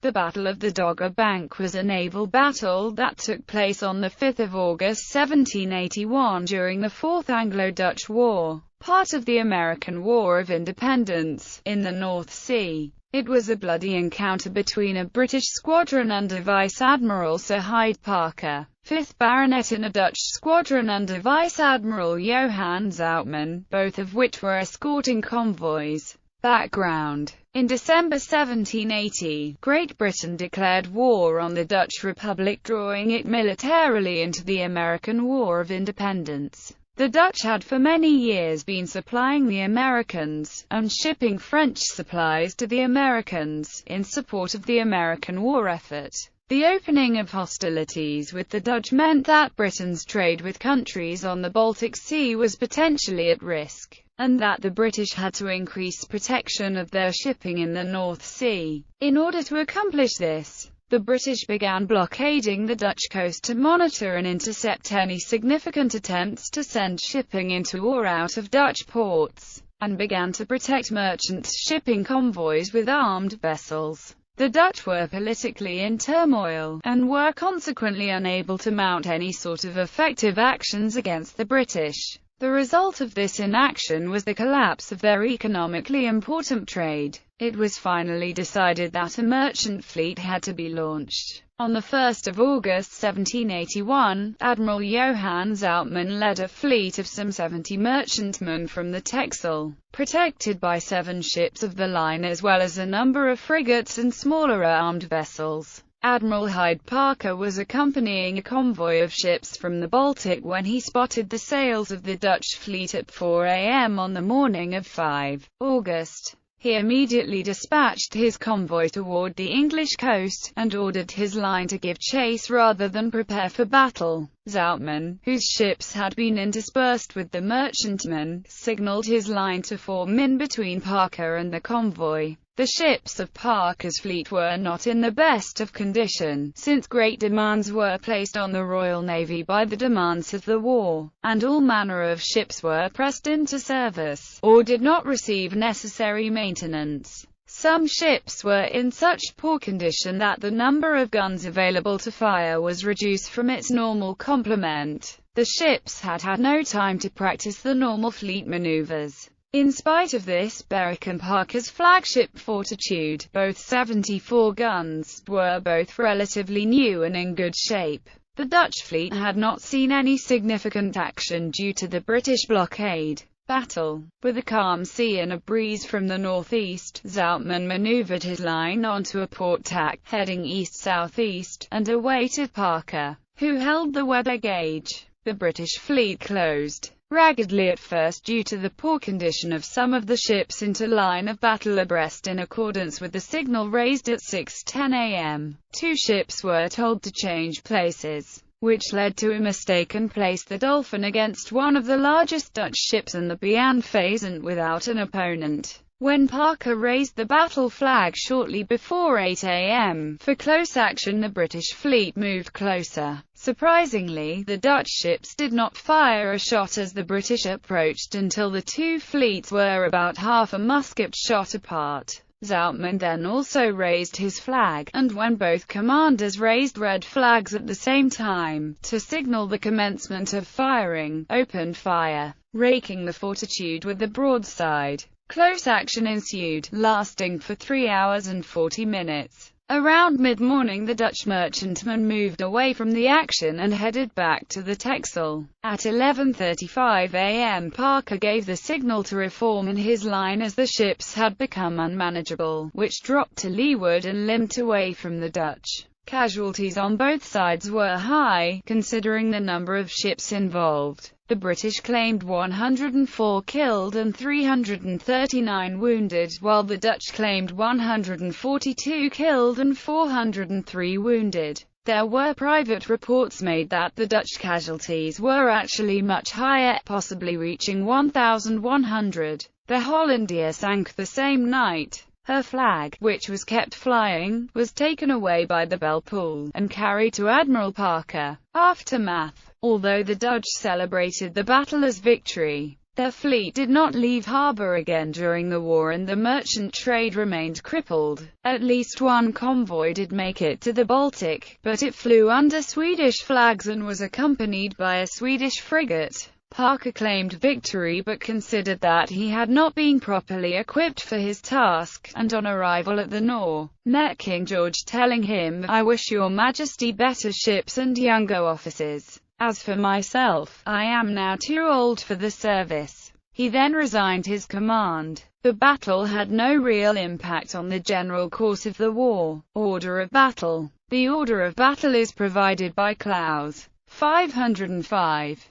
The Battle of the Dogger Bank was a naval battle that took place on 5 August 1781 during the Fourth Anglo-Dutch War, part of the American War of Independence, in the North Sea. It was a bloody encounter between a British squadron under Vice Admiral Sir Hyde Parker, 5th Baronet, and a Dutch squadron under Vice Admiral Johann Zoutman, both of which were escorting convoys. Background: in December 1780, Great Britain declared war on the Dutch Republic, drawing it militarily into the American War of Independence. The Dutch had for many years been supplying the Americans, and shipping French supplies to the Americans, in support of the American war effort. The opening of hostilities with the Dutch meant that Britain's trade with countries on the Baltic Sea was potentially at risk, and that the British had to increase protection of their shipping in the North Sea. In order to accomplish this, the British began blockading the Dutch coast to monitor and intercept any significant attempts to send shipping into or out of Dutch ports, and began to protect merchant shipping convoys with armed vessels. The Dutch were politically in turmoil, and were consequently unable to mount any sort of effective actions against the British. The result of this inaction was the collapse of their economically important trade. It was finally decided that a merchant fleet had to be launched. On 1 August 1781, Admiral Johann Zoutman led a fleet of some 70 merchantmen from the Texel, protected by 7 ships of the line as well as a number of frigates and smaller armed vessels. Admiral Hyde Parker was accompanying a convoy of ships from the Baltic when he spotted the sails of the Dutch fleet at 4 a.m. on the morning of 5 August. He immediately dispatched his convoy toward the English coast, and ordered his line to give chase rather than prepare for battle. Zoutman, whose ships had been interspersed with the merchantmen, signaled his line to form in between Parker and the convoy. The ships of Parker's fleet were not in the best of condition, since great demands were placed on the Royal Navy by the demands of the war, and all manner of ships were pressed into service, or did not receive necessary maintenance. Some ships were in such poor condition that the number of guns available to fire was reduced from its normal complement. The ships had had no time to practice the normal fleet maneuvers. In spite of this, Berwick and Parker's flagship Fortitude, both 74 guns, were both relatively new and in good shape. The Dutch fleet had not seen any significant action due to the British blockade. Battle. With a calm sea and a breeze from the northeast, Zoutman maneuvered his line onto a port tack, heading east-southeast, and awaited Parker, who held the weather gauge. The British fleet closed raggedly at first due to the poor condition of some of the ships into line of battle abreast in accordance with the signal raised at 6:10 a.m. 2 ships were told to change places, which led to a mistaken place, the Dolphin against one of the largest Dutch ships, and the Bienfaisant without an opponent. When Parker raised the battle flag shortly before 8 a.m. for close action, the British fleet moved closer. Surprisingly, the Dutch ships did not fire a shot as the British approached until the 2 fleets were about half a musket shot apart. Zoutman then also raised his flag, and when both commanders raised red flags at the same time, to signal the commencement of firing, opened fire, raking the Fortitude with the broadside. Close action ensued, lasting for 3 hours and 40 minutes. Around mid-morning, the Dutch merchantmen moved away from the action and headed back to the Texel. At 11:35 a.m. Parker gave the signal to reform in his line as the ships had become unmanageable, which dropped to leeward and limped away from the Dutch. Casualties on both sides were high, considering the number of ships involved. The British claimed 104 killed and 339 wounded, while the Dutch claimed 142 killed and 403 wounded. There were private reports made that the Dutch casualties were actually much higher, possibly reaching 1,100. The Hollandia sank the same night. Her flag, which was kept flying, was taken away by the Belpool, and carried to Admiral Parker. Aftermath. Although the Dutch celebrated the battle as victory, Their fleet did not leave harbor again during the war, and the merchant trade remained crippled. At least one convoy did make it to the Baltic, but it flew under Swedish flags and was accompanied by a Swedish frigate. Parker claimed victory but considered that he had not been properly equipped for his task, and on arrival at the Nore, met King George telling him, "I wish your majesty better ships and younger officers. As for myself, I am now too old for the service." He then resigned his command. The battle had no real impact on the general course of the war. Order of battle. The order of battle is provided by Clause 505.